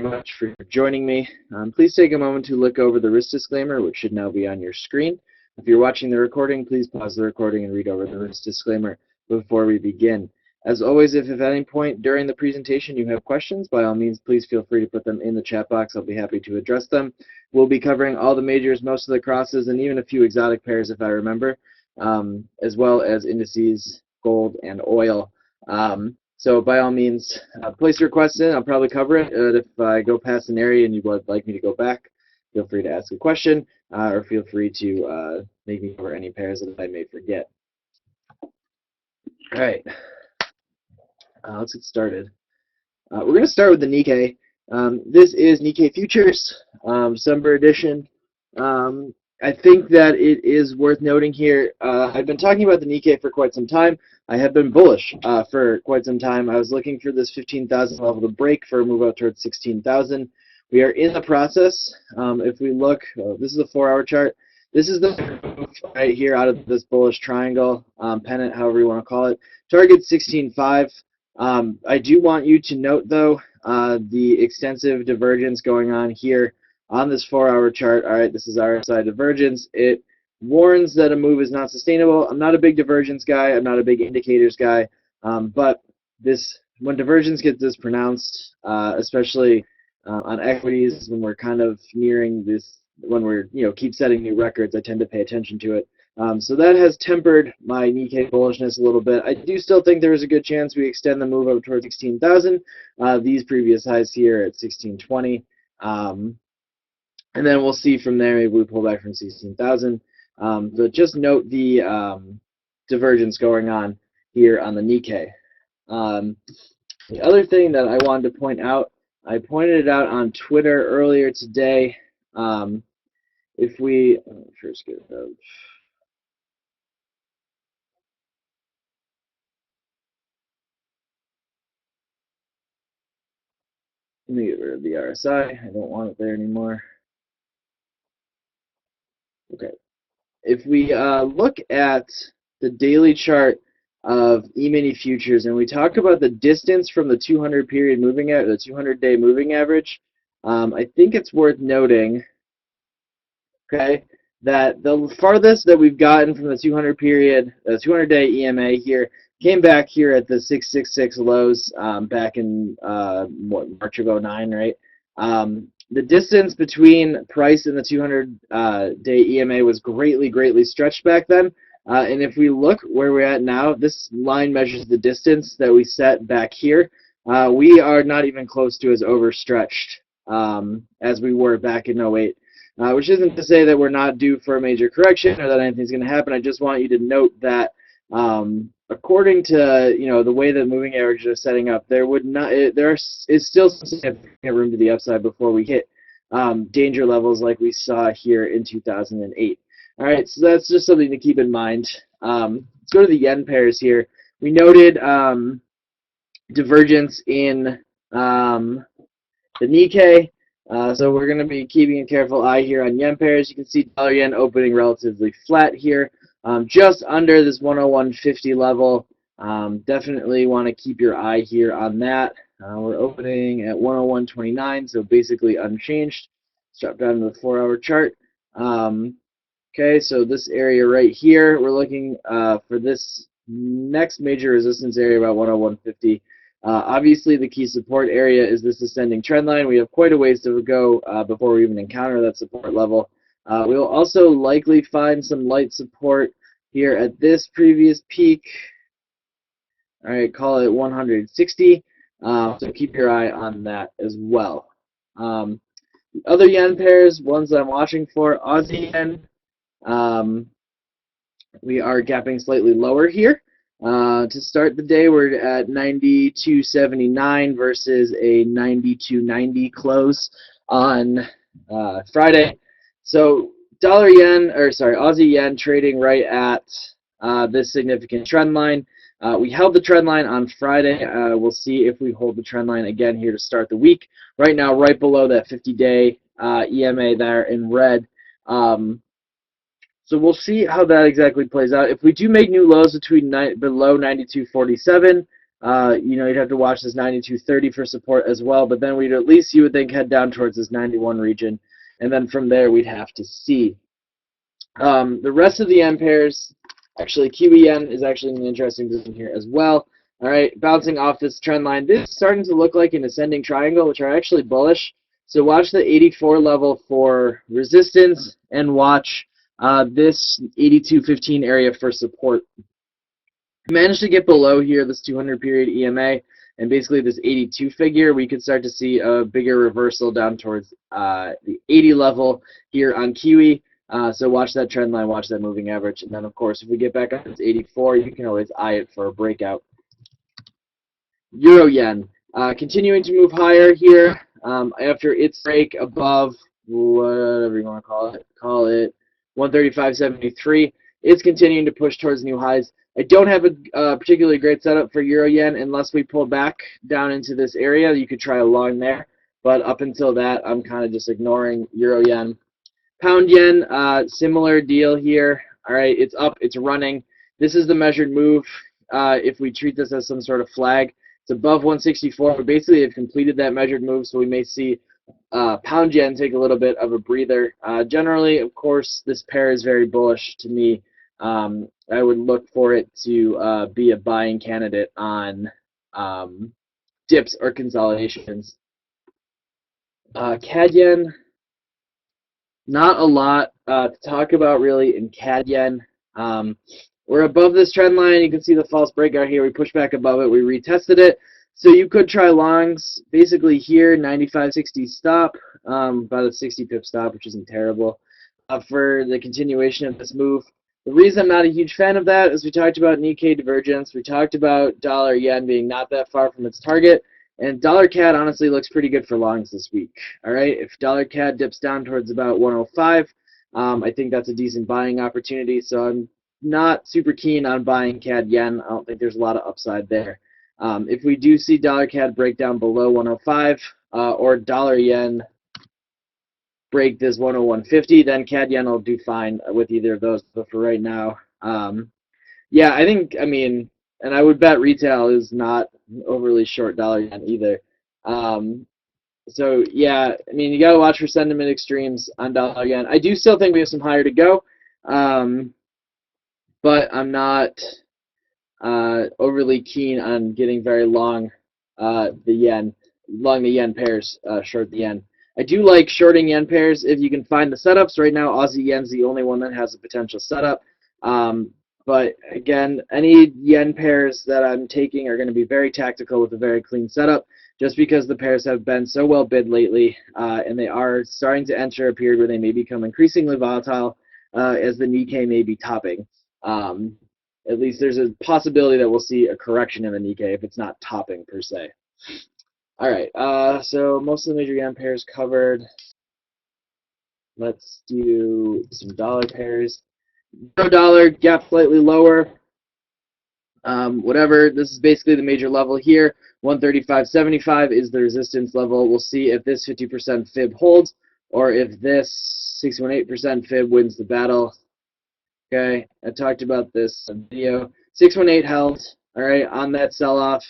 much for joining me. Please take a moment to look over the risk disclaimer, which should now be on your screen. If you're watching the recording, please pause the recording and read over the risk disclaimer before we begin. As always, if at any point during the presentation you have questions, by all means, please feel free to put them in the chat box. I'll be happy to address them. We'll be covering all the majors, most of the crosses, and even a few exotic pairs if I remember, as well as indices, gold, and oil. So by all means, place your question. I'll probably cover it. If I go past an area and you would like me to go back, feel free to ask a question, or feel free to make me cover any pairs that I may forget. All right, let's get started. We're going to start with the Nikkei. This is Nikkei Futures, December edition. I think that it is worth noting here, I've been talking about the Nikkei for quite some time. I have been bullish for quite some time. I was looking for this 15,000 level to break for a move out towards 16,000. We are in the process. If we look, this is a 4-hour chart. This is the move right here out of this bullish triangle, pennant, however you want to call it. Target 16.5. I do want you to note, though, the extensive divergence going on here on this 4-hour chart. All right, this is RSI divergence. It warns that a move is not sustainable. I'm not a big divergence guy. I'm not a big indicators guy. But when divergence gets this pronounced, especially on equities, when we're kind of nearing this, when we're keep setting new records, I tend to pay attention to it. So that has tempered my Nikkei bullishness a little bit. I do still think there is a good chance we extend the move up towards 16,000. These previous highs here at 1620. And then we'll see from there, maybe we pull back from 16,000. But just note the divergence going on here on the Nikkei. The other thing that I wanted to point out, I pointed it out on Twitter earlier today. If we first get it out. Let me get rid of the RSI. I don't want it there anymore. Okay. If we look at the daily chart of E-mini futures and we talk about the distance from the 200 period moving the 200-day moving average, I think it's worth noting, okay, that the farthest that we've gotten from the 200 period, 200-day EMA here, came back here at the 666 lows back in March of 09, right? The distance between price and the 200-day EMA was greatly stretched back then. And if we look where we're at now, this line measures the distance that we set back here. We are not even close to as overstretched as we were back in 08. Which isn't to say that we're not due for a major correction or that anything's going to happen. I just want you to note that according to the way that moving averages are setting up, there is still significant room to the upside before we hit danger levels like we saw here in 2008. All right, so that's just something to keep in mind. Let's go to the yen pairs here. We noted divergence in the Nikkei. So we're going to be keeping a careful eye here on yen pairs. You can see dollar yen opening relatively flat here, just under this 101.50 level. Definitely want to keep your eye here on that. We're opening at 101.29, so basically unchanged. Let's drop down to the 4-hour chart. Okay, so this area right here, we're looking for this next major resistance area about 101.50. Obviously, the key support area is this ascending trend line. We have quite a ways to go before we even encounter that support level. We will also likely find some light support here at this previous peak. All right, call it 160. So keep your eye on that as well. The other yen pairs, ones that I'm watching for, Aussie yen. We are gapping slightly lower here. To start the day, we're at 92.79 versus a 92.90 close on Friday. So Aussie yen trading right at this significant trend line. We held the trend line on Friday. We'll see if we hold the trend line again here to start the week. Right now, right below that 50-day EMA there in red. So we'll see how that exactly plays out. If we do make new lows below 92.47, You'd have to watch this 92.30 for support as well, but then we'd at least, you would think, head down towards this 91 region, and then from there we'd have to see. The rest of the yen pairs, actually Kiwi yen is actually an interesting position here as well. All right, bouncing off this trend line. This is starting to look like an ascending triangle, which are actually bullish. So watch the 84 level for resistance, and watch this 82.15 area for support. Managed to get below here this 200 period EMA and basically this 82 figure, we could start to see a bigger reversal down towards the 80 level here on Kiwi. So watch that trend line, watch that moving average, and then of course if we get back up to 84, you can always eye it for a breakout. Euro yen continuing to move higher here after its break above whatever you want to call it 135.73. It's continuing to push towards new highs. I don't have a particularly great setup for Euro yen unless we pull back down into this area. You could try a long there, but up until that, I'm kind of just ignoring Euro yen. Pound yen, similar deal here. All right, it's up, it's running. This is the measured move. If we treat this as some sort of flag, it's above 164. We basically have completed that measured move, so we may see pound yen take a little bit of a breather. Generally, of course, this pair is very bullish to me. I would look for it to be a buying candidate on dips or consolidations. CAD yen, not a lot to talk about really in CAD yen. We're above this trend line. You can see the false breakout here. We pushed back above it. We retested it. So you could try longs basically here, 95.60 stop, about a 60 pip stop, which isn't terrible, for the continuation of this move. The reason I'm not a huge fan of that is we talked about Nikkei divergence. We talked about dollar yen being not that far from its target. And dollar CAD honestly looks pretty good for longs this week. All right, if dollar CAD dips down towards about 105, I think that's a decent buying opportunity. So I'm not super keen on buying CAD yen. I don't think there's a lot of upside there. If we do see dollar CAD break down below 105 or dollar yen break this 101.50, then CAD yen will do fine with either of those. But for right now, yeah, I mean, and I would bet retail is not overly short dollar yen either. So yeah, I mean, you gotta watch for sentiment extremes on dollar yen. I do still think we have some higher to go, but I'm not overly keen on getting very long the yen pairs, short the yen. I do like shorting yen pairs if you can find the setups. Right now, Aussie yen's the only one that has a potential setup. But again, any yen pairs that I'm taking are going to be very tactical with a very clean setup, just because the pairs have been so well bid lately, and they are starting to enter a period where they may become increasingly volatile as the Nikkei may be topping. At least there's a possibility that we'll see a correction in the Nikkei if it's not topping per se. All right, so most of the major yen pairs covered. Let's do some dollar pairs. Euro dollar gap slightly lower. Whatever, this is basically the major level here. 135.75 is the resistance level. We'll see if this 50% fib holds or if this 618% fib wins the battle. Okay, I talked about this in video. 618 held, all right, on that sell-off.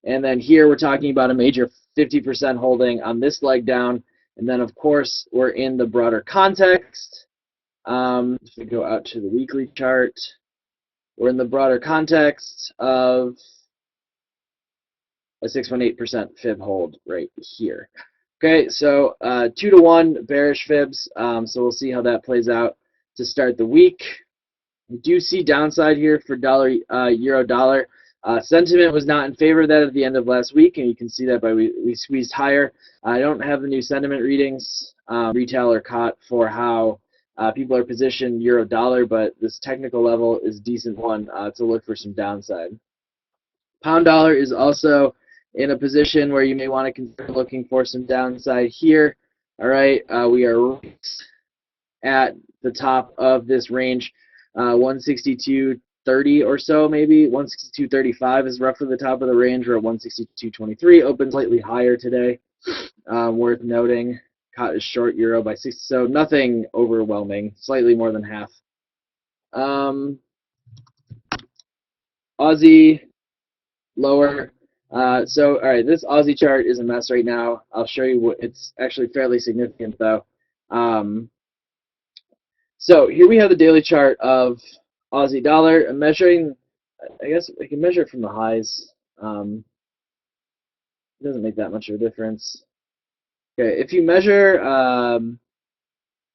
And then here we're talking about a major 50% holding on this leg down. And then, of course, we're in the broader context. If we go out to the weekly chart, we're in the broader context of a 618% fib hold right here. Okay, so 2-to-1 bearish fibs. So we'll see how that plays out to start the week. We do see downside here for euro dollar. Sentiment was not in favor of that at the end of last week, and you can see that by we squeezed higher. I don't have the new sentiment readings, retail or caught, for how people are positioned euro dollar, but this technical level is a decent one to look for some downside. Pound dollar is also in a position where you may want to consider looking for some downside here. All right, we are right at the top of this range, 162.30 or so, maybe 162.35 is roughly the top of the range. We're at 162.23, opened slightly higher today. Worth noting, caught is short euro by 60, so nothing overwhelming, slightly more than half. Aussie lower. So, all right, this Aussie chart is a mess right now. I'll show you what it's actually fairly significant though. So here we have the daily chart of Aussie dollar. I'm measuring, I guess I can measure it from the highs. It doesn't make that much of a difference. Okay, if you measure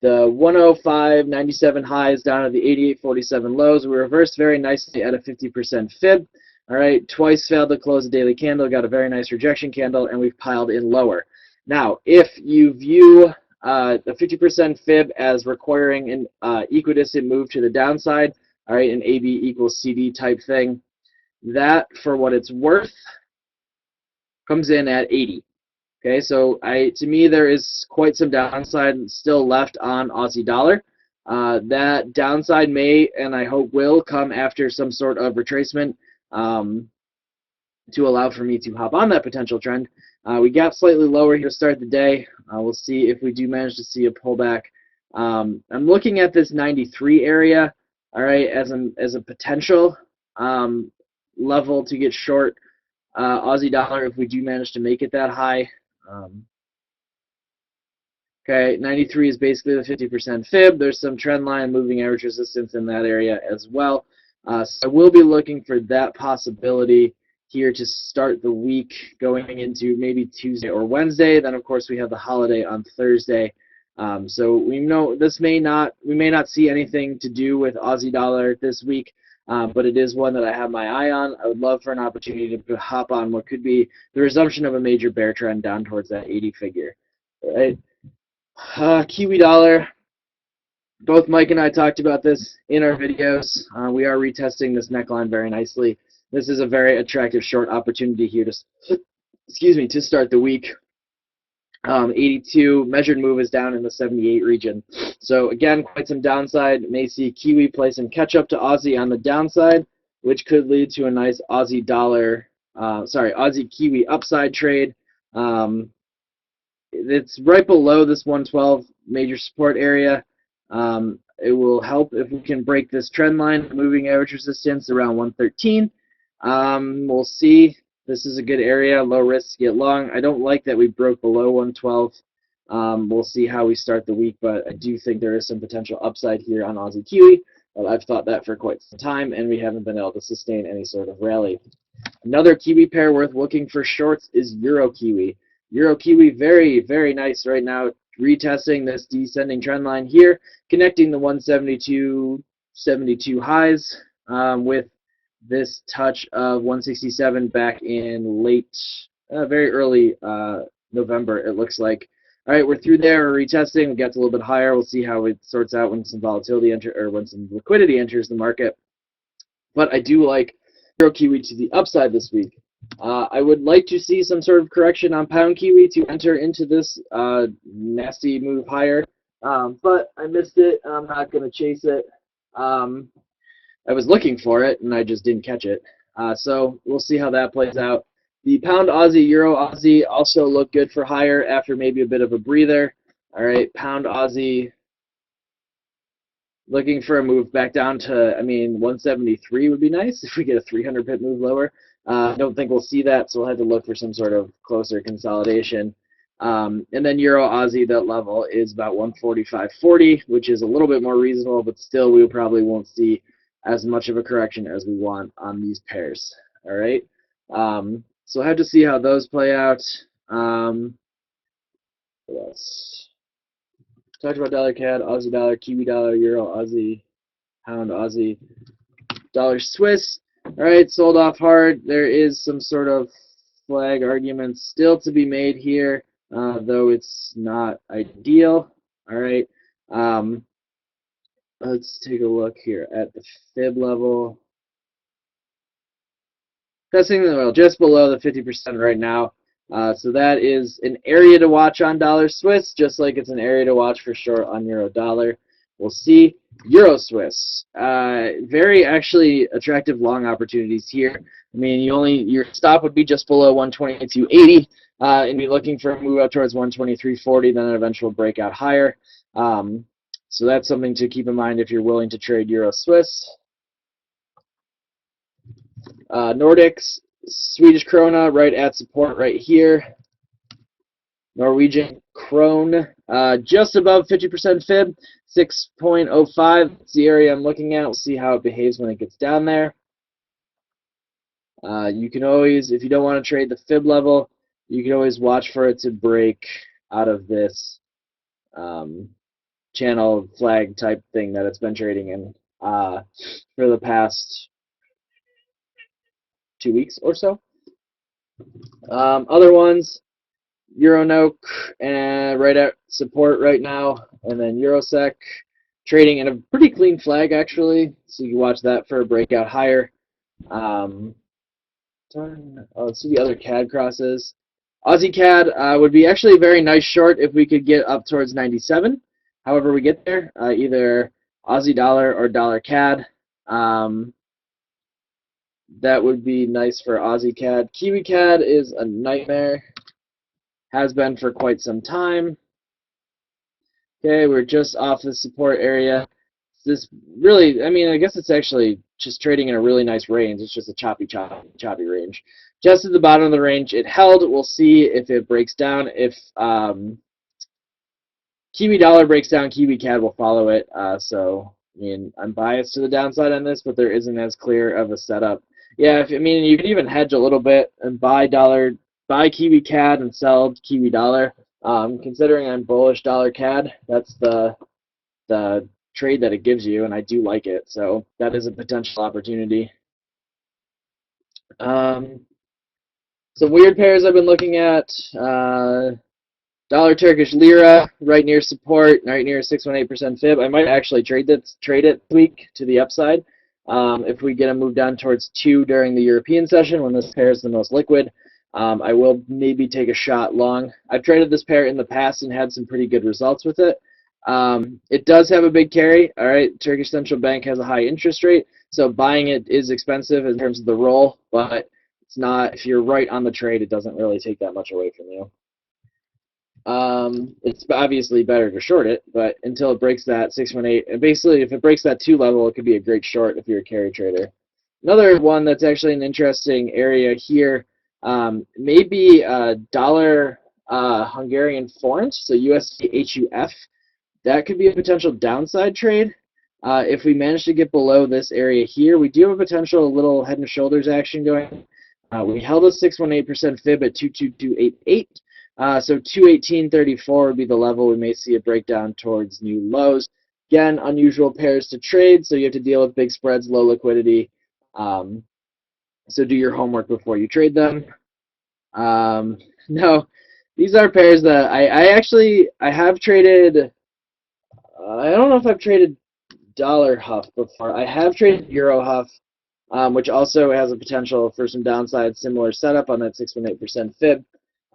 the 105.97 highs down to the 88.47 lows, we reversed very nicely at a 50% fib. All right, twice failed to close a daily candle, got a very nice rejection candle, and we've piled in lower. Now, if you view the 50% fib as requiring an equidistant move to the downside, all right, an AB equals CD type thing, that, for what it's worth, comes in at 80. Okay, so to me, there is quite some downside still left on Aussie dollar. That downside may, and I hope will, come after some sort of retracement to allow for me to hop on that potential trend. We got slightly lower here to start the day. We'll see if we do manage to see a pullback. I'm looking at this 93 area, all right, as a potential level to get short Aussie dollar if we do manage to make it that high. Okay, 93 is basically the 50% fib. There's some trend line moving average resistance in that area as well. So I will be looking for that possibility here to start the week going into maybe Tuesday or Wednesday. Then, of course, we have the holiday on Thursday. So we know we may not see anything to do with Aussie dollar this week, but it is one that I have my eye on. I would love for an opportunity to hop on what could be the resumption of a major bear trend down towards that 80 figure. All right. Kiwi dollar. Both Mike and I talked about this in our videos. We are retesting this neckline very nicely. This is a very attractive short opportunity here to start the week. 82 measured move is down in the 78 region. So again, quite some downside. May see Kiwi play some catch up to Aussie on the downside, which could lead to a nice Aussie Kiwi upside trade. It's right below this 112 major support area. It will help if we can break this trend line, moving average resistance around 113. We'll see. This is a good area, low risk to get long. I don't like that we broke below 112. We'll see how we start the week, but I do think there is some potential upside here on Aussie Kiwi. I've thought that for quite some time, and we haven't been able to sustain any sort of rally. Another Kiwi pair worth looking for shorts is Euro Kiwi. Euro Kiwi, very, very nice right now, retesting this descending trend line here, connecting the 172.72 highs with this touch of 167 back in very early November, it looks like. All right, we're through there, we're retesting, we got a little bit higher. We'll see how it sorts out when some volatility when some liquidity enters the market. But I do like Euro Kiwi to the upside this week. I would like to see some sort of correction on Pound Kiwi to enter into this nasty move higher, but I missed it, and I'm not going to chase it. I was looking for it, and I just didn't catch it. So we'll see how that plays out. The Pound Aussie, Euro Aussie also look good for higher after maybe a bit of a breather. All right, Pound Aussie looking for a move back down to, 173 would be nice if we get a 300 pip move lower. I don't think we'll see that, so we'll have to look for some sort of closer consolidation. And then Euro Aussie, that level is about 145.40, which is a little bit more reasonable, but still we probably won't see as much of a correction as we want on these pairs. All right. So we'll have to see how those play out. What else? Talked about dollar CAD, Aussie dollar, Kiwi dollar, Euro Aussie, Pound Aussie, dollar Swiss. All right, sold off hard. There is some sort of flag argument still to be made here, though it's not ideal. All right. Let's take a look here at the fib level. Testing the oil just below the 50% right now. So that is an area to watch on dollar Swiss, just like it's an area to watch for short on euro dollar. We'll see. Euro Swiss, very actually attractive long opportunities here. Your stop would be just below 122.80, and be looking for a move up towards 123.40, then an eventual breakout higher. So that's something to keep in mind if you're willing to trade Euro Swiss. Nordics, Swedish krona right at support right here. Norwegian krone just above 50% fib, 6.05. It's the area I'm looking at. We'll see how it behaves when it gets down there. You can always, if you don't want to trade the fib level, you can always watch for it to break out of this channel flag type thing that it's been trading in for the past 2 weeks or so. Other ones, Euro NOK and right at support right now, and then EuroSec trading in a pretty clean flag actually, so you can watch that for a breakout higher. Let's see the other CAD crosses. Aussie CAD would be actually a very nice short if we could get up towards 97. However we get there, either Aussie dollar or dollar CAD. That would be nice for Aussie CAD. Kiwi CAD is a nightmare. Has been for quite some time. Okay, we're just off the support area. This really, I mean, I guess it's actually just trading in a really nice range. It's just a choppy range. Just at the bottom of the range, it held. We'll see if it breaks down. If Kiwi dollar breaks down, Kiwi CAD will follow it. So, I mean, I'm biased to the downside on this, but there isn't as clear of a setup. Yeah, I mean, you can even hedge a little bit and buy Kiwi CAD and sell Kiwi dollar. Considering I'm bullish dollar CAD, that's the trade that it gives you, and I do like it. So that is a potential opportunity. Some weird pairs I've been looking at. Dollar Turkish lira right near support, right near 6.18% fib. I might actually trade it this week to the upside. If we get a move down towards 2 during the European session when this pair is the most liquid, I will maybe take a shot long. I've traded this pair in the past and had some pretty good results with it. It does have a big carry. All right, Turkish Central Bank has a high interest rate, so buying it is expensive in terms of the roll, but it's not. If you're right on the trade, it doesn't really take that much away from you. It's obviously better to short it, but until it breaks that 618, and basically if it breaks that 2 level, it could be a great short if you're a carry trader. Another one that's actually an interesting area here, maybe dollar Hungarian forint, so USD HUF. That could be a potential downside trade. If we manage to get below this area here, we do have a potential little head and shoulders action going. We held a 6.18% fib at 22288. So 218.34 would be the level. We may see a breakdown towards new lows. Again, unusual pairs to trade, so you have to deal with big spreads, low liquidity. So do your homework before you trade them. No, these are pairs that I have traded. I don't know if I've traded dollar HUF before. I have traded Euro HUF, which also has a potential for some downside, similar setup on that 6.8% fib.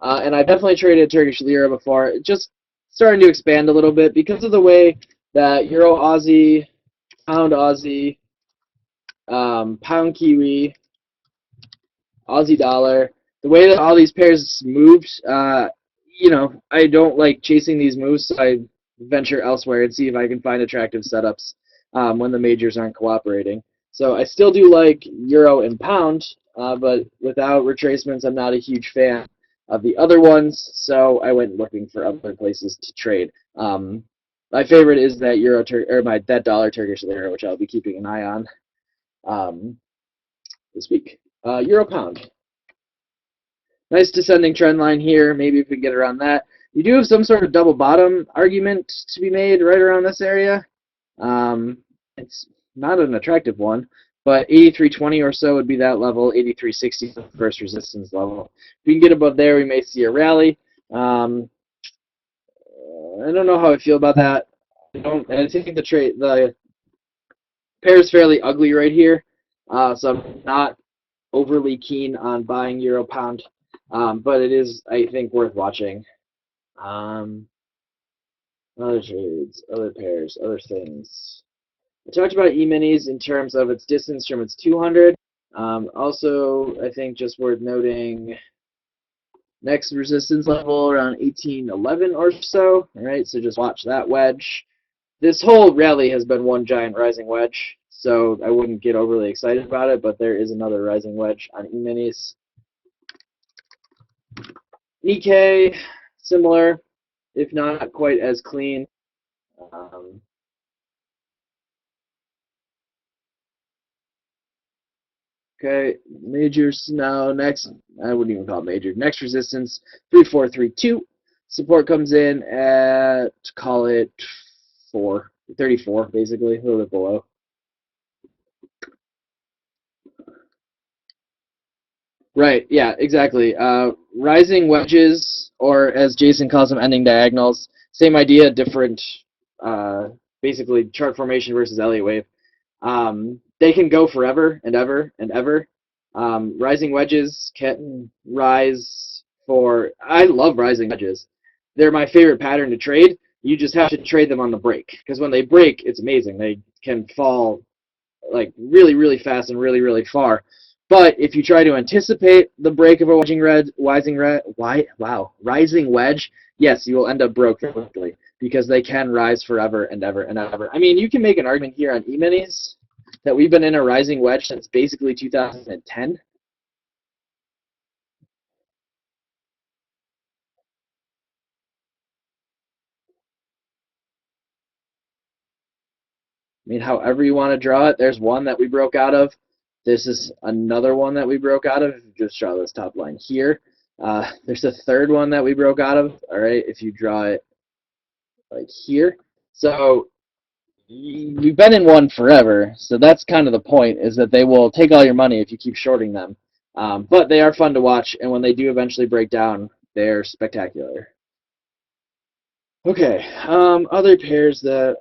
And I've definitely traded Turkish lira before. Just starting to expand a little bit because of the way that Euro Aussie, Pound Aussie, Pound Kiwi, Aussie dollar, the way that all these pairs moved, you know, I don't like chasing these moves, so I venture elsewhere and see if I can find attractive setups when the majors aren't cooperating. So I still do like Euro and Pound, but without retracements, I'm not a huge fan of the other ones, so I went looking for other places to trade. My favorite is that that dollar Turkish lira, which I'll be keeping an eye on this week. Euro pound. Nice descending trend line here. Maybe if we get around that. You do have some sort of double bottom argument to be made right around this area. It's not an attractive one, but 83.20 or so would be that level. 83.60 is the first resistance level. If we can get above there, we may see a rally. I don't know how I feel about that. I think the pair is fairly ugly right here, so I'm not overly keen on buying Euro Pound, but it is, I think, worth watching. Other trades, other pairs, other things. I talked about E-minis in terms of its distance from its 200. Also, I think just worth noting, next resistance level around 1811 or so. All right, so just watch that wedge. This whole rally has been one giant rising wedge, so I wouldn't get overly excited about it, but there is another rising wedge on E-minis. Nikkei, similar, if not quite as clean. Um, okay, majors now. Next, I wouldn't even call it major. Next resistance, 3432. Support comes in at, call it 34, basically, a little bit below. Right, yeah, exactly. Rising wedges, or as Jason calls them, ending diagonals. Same idea, different, uh, basically, chart formation versus Elliott wave. They can go forever and ever and ever. Rising wedges can rise for. I love rising wedges. They're my favorite pattern to trade. You just have to trade them on the break because when they break, it's amazing. They can fall like really, really fast and really, really far. But if you try to anticipate the break of a rising wedge, yes, you will end up broke quickly because they can rise forever and ever and ever. I mean, you can make an argument here on E-minis that we've been in a rising wedge since basically 2010. I mean, however you want to draw it, there's one that we broke out of. This is another one that we broke out of. Just draw this top line here. There's a third one that we broke out of. All right, if you draw it like here. So we've been in one forever. So that's kind of the point, is that they will take all your money if you keep shorting them. But they are fun to watch, and when they do eventually break down, they're spectacular. Okay, other pairs that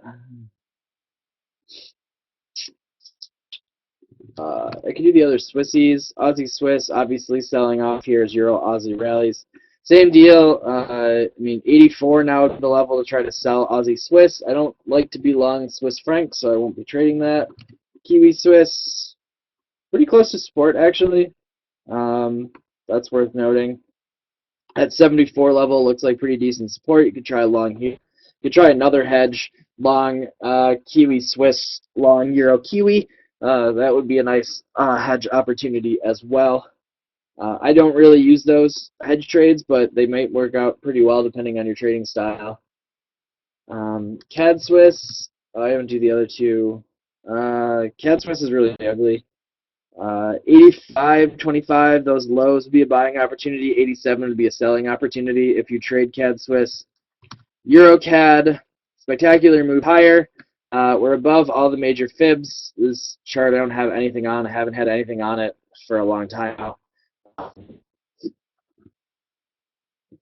I can do the other Swissies. Aussie Swiss, obviously selling off here as Euro Aussie rallies. Same deal. I mean, 84 now at the level to try to sell Aussie Swiss. I don't like to be long Swiss franc, so I won't be trading that. Kiwi Swiss, pretty close to support actually. That's worth noting. At 74 level, looks like pretty decent support. You could try long here. You could try another hedge, long Kiwi Swiss, long Euro Kiwi. That would be a nice hedge opportunity as well. I don't really use those hedge trades, but they might work out pretty well depending on your trading style. CAD Swiss, I haven't do the other two. CAD Swiss is really ugly. 85.25, those lows would be a buying opportunity. 87 would be a selling opportunity if you trade CAD Swiss. Euro CAD, spectacular move higher. We're above all the major fibs. This chart I don't have anything on. I haven't had anything on it for a long time now.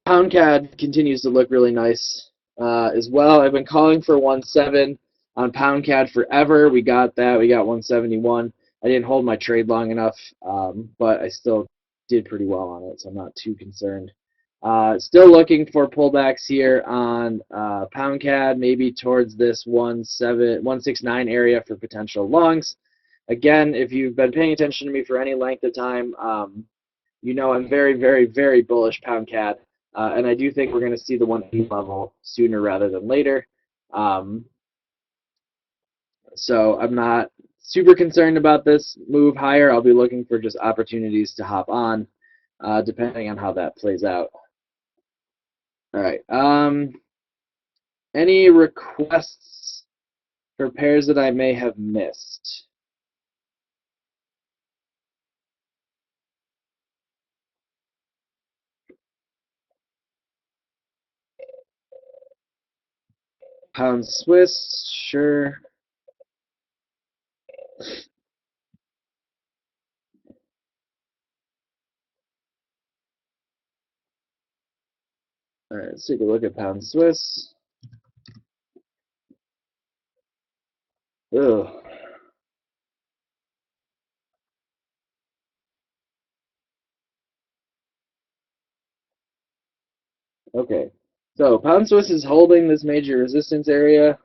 Pound CAD continues to look really nice as well. I've been calling for 1.7 on Pound CAD forever. We got that. We got 171. I didn't hold my trade long enough, but I still did pretty well on it, so I'm not too concerned. Still looking for pullbacks here on Pound CAD, maybe towards this 169 area for potential longs. Again, if you've been paying attention to me for any length of time, you know I'm very, very, very bullish Pound CAD. And I do think we're going to see the 180 level sooner rather than later. So I'm not super concerned about this move higher. I'll be looking for just opportunities to hop on, depending on how that plays out. All right. Any requests for pairs that I may have missed? Pound Swiss, sure. All right, let's take a look at Pound Swiss. Ugh. Okay, so Pound Swiss is holding this major resistance area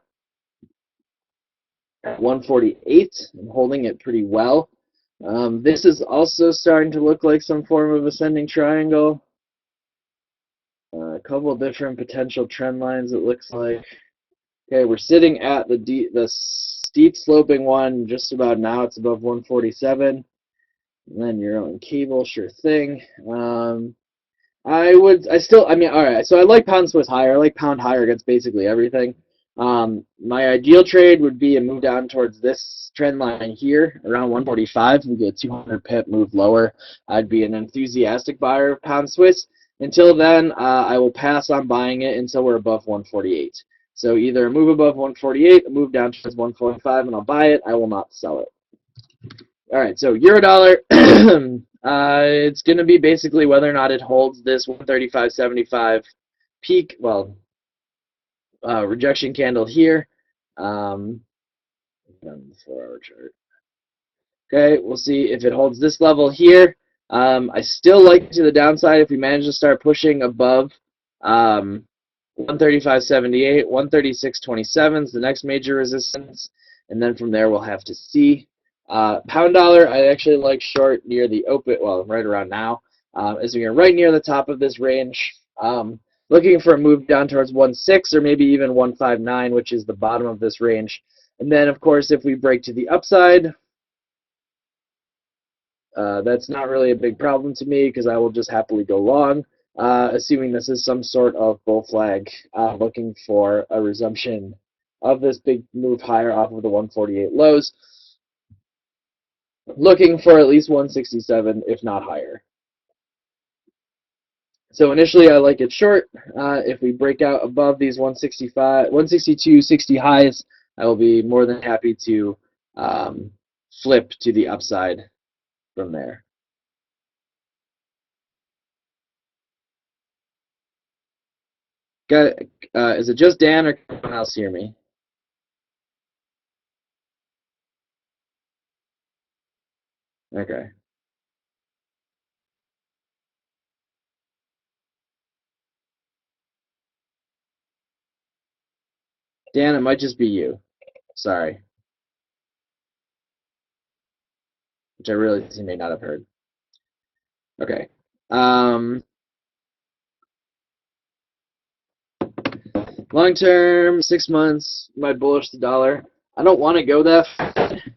at 148 and holding it pretty well. This is also starting to look like some form of ascending triangle. A couple different potential trend lines, it looks like. Okay, we're sitting at the steep sloping one just about now. It's above 147. And then your own cable, sure thing. I mean, all right. So I like pound Swiss higher. I like pound higher against basically everything. My ideal trade would be a move down towards this trend line here, around 145. We get a 200 pip move lower. I'd be an enthusiastic buyer of pound Swiss. Until then, I will pass on buying it until we're above 148. So either a move above 148, a move down towards 145, and I'll buy it. I will not sell it. All right, so euro dollar, it's going to be basically whether or not it holds this 135.75 peak, well, rejection candle here. On the 4-hour chart. Okay, we'll see if it holds this level here. I still like to the downside if we manage to start pushing above 135.78, 136.27 is the next major resistance, and then from there we'll have to see. Pound dollar, I actually like short near the open, well, right around now, as we are right near the top of this range. Looking for a move down towards 1.6 or maybe even 1.59, which is the bottom of this range. And then, of course, if we break to the upside, that's not really a big problem to me because I will just happily go long, assuming this is some sort of bull flag, looking for a resumption of this big move higher off of the 148 lows. Looking for at least 167, if not higher. So initially, I like it short. If we break out above these 165, 162.60 highs, I will be more than happy to flip to the upside from there. Is it just Dan or can anyone else hear me? Okay. Dan, it might just be you. Sorry. Which I realize you may not have heard. Okay. Long term, 6 months, might bullish the dollar. I don't want to go that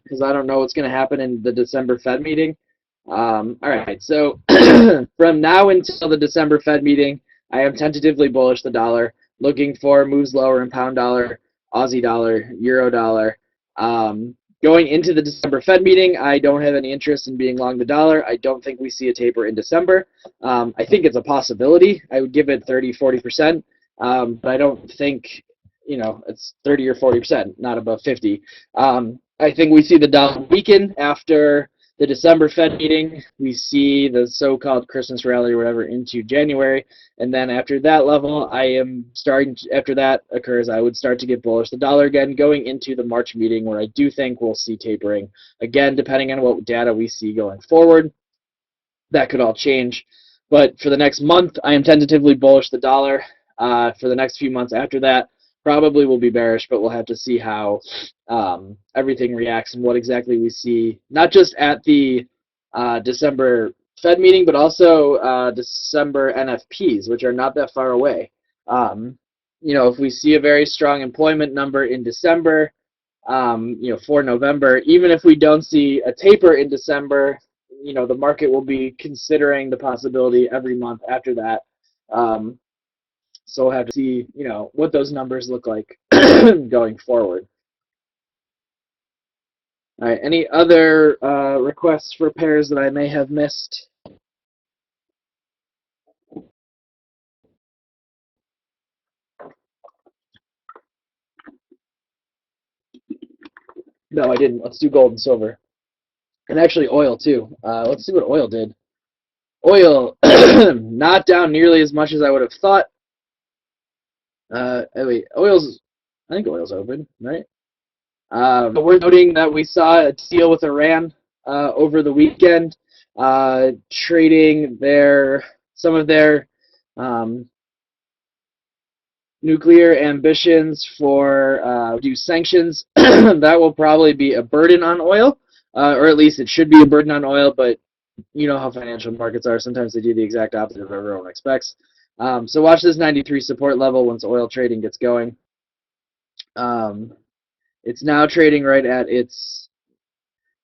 because I don't know what's going to happen in the December Fed meeting. All right, so from now until the December Fed meeting, I am tentatively bullish the dollar, looking for moves lower in pound dollar, Aussie dollar, euro dollar. Going into the December Fed meeting, I don't have any interest in being long the dollar. I don't think we see a taper in December. I think it's a possibility. I would give it 30, 40%. But I don't think, it's 30 or 40%, not above 50. I think we see the dollar weaken after the December Fed meeting. We see the so-called Christmas rally or whatever into January. And then after that level, after that occurs, I would start to get bullish the dollar again going into the March meeting where I do think we'll see tapering. Again, depending on what data we see going forward, that could all change. But for the next month, I am tentatively bullish the dollar. For the next few months after that, probably will be bearish, but we'll have to see how everything reacts and what exactly we see, not just at the December Fed meeting, but also December NFPs, which are not that far away. If we see a very strong employment number in December, for November, even if we don't see a taper in December, the market will be considering the possibility every month after that. So we'll have to see, what those numbers look like going forward. All right, any other requests for pairs that I may have missed? No, I didn't. Let's do gold and silver. And actually oil, too. Let's see what oil did. Oil, not down nearly as much as I would have thought. Wait, I think oil's open, right? But we're noting that we saw a deal with Iran over the weekend, trading some of their nuclear ambitions for due sanctions. That will probably be a burden on oil, or at least it should be a burden on oil, but you know how financial markets are. Sometimes they do the exact opposite of what everyone expects. So watch this 93 support level once oil trading gets going. It's now trading right at its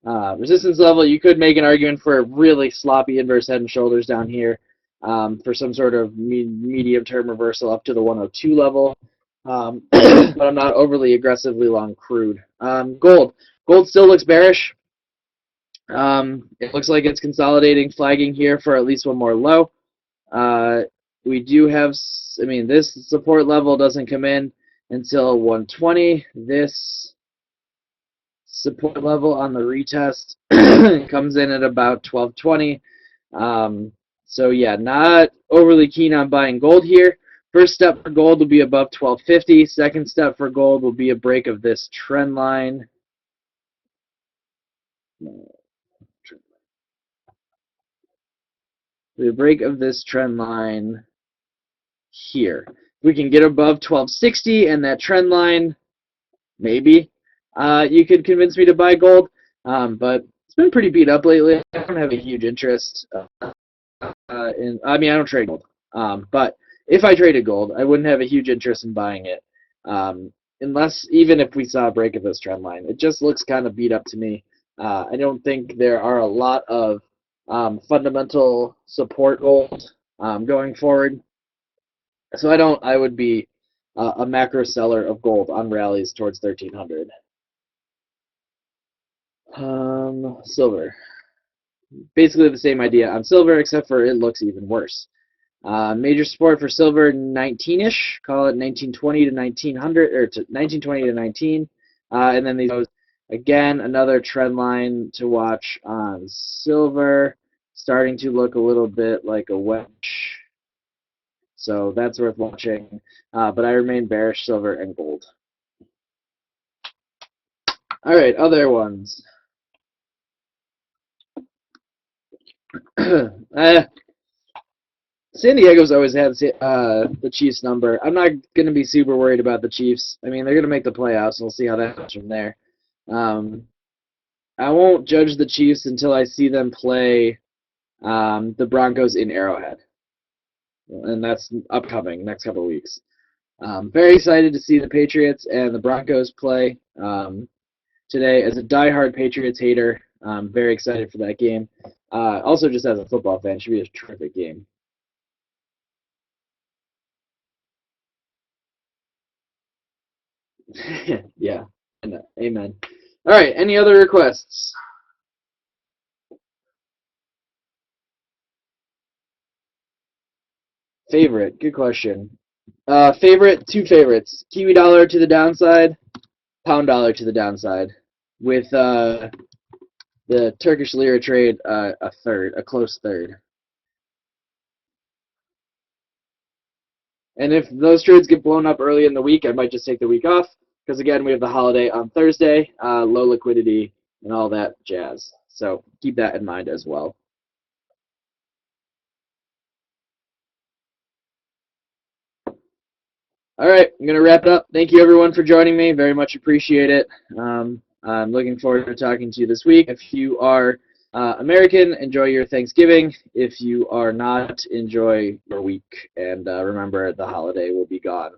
resistance level. You could make an argument for a really sloppy inverse head and shoulders down here. for some sort of medium-term reversal up to the 102 level. But I'm not overly aggressively long crude. Gold. Gold still looks bearish. It looks like it's consolidating, flagging here for at least one more low. We do have, this support level doesn't come in until 120. This support level on the retest comes in at about 1220. So yeah, not overly keen on buying gold here. First step for gold will be above 1250. Second step for gold will be a break of this trend line. The break of this trend line here. If we can get above 1260 and that trend line, maybe you could convince me to buy gold. But it's been pretty beat up lately. I don't have a huge interest I don't trade gold. But if I traded gold, I wouldn't have a huge interest in buying it. Unless, even if we saw a break of this trend line. It just looks kind of beat up to me. I don't think there are a lot of fundamental support gold going forward. So I would be a macro seller of gold on rallies towards 1300. Silver. Basically the same idea on silver, except for it looks even worse. Major support for silver, 19-ish. Call it 1920 to 1900, or to 1920 to 19. And then these goes again, another trend line to watch on silver, starting to look a little bit like a wedge. So that's worth watching. But I remain bearish silver and gold. All right, other ones. San Diego's always had the Chiefs number. I'm not going to be super worried about the Chiefs. I mean, they're going to make the playoffs, and we'll see how that goes from there. I won't judge the Chiefs until I see them play the Broncos in Arrowhead. And that's upcoming, next couple of weeks. Very excited to see the Patriots and the Broncos play today. As a diehard Patriots hater, I'm very excited for that game. Also, just as a football fan, it should be a terrific game. Yeah, amen. All right, any other requests? Favorite, good question. Favorite, two favorites. Kiwi dollar to the downside, pound dollar to the downside. With the Turkish lira trade, a close third. And if those trades get blown up early in the week, I might just take the week off. Because again, we have the holiday on Thursday, low liquidity, and all that jazz. So keep that in mind as well. All right, I'm going to wrap it up. Thank you, everyone, for joining me. Very much appreciate it. I'm looking forward to talking to you this week. If you are American, enjoy your Thanksgiving. If you are not, enjoy your week. And remember, the holiday will be gone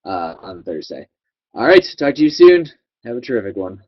on Thursday. All right, talk to you soon. Have a terrific one.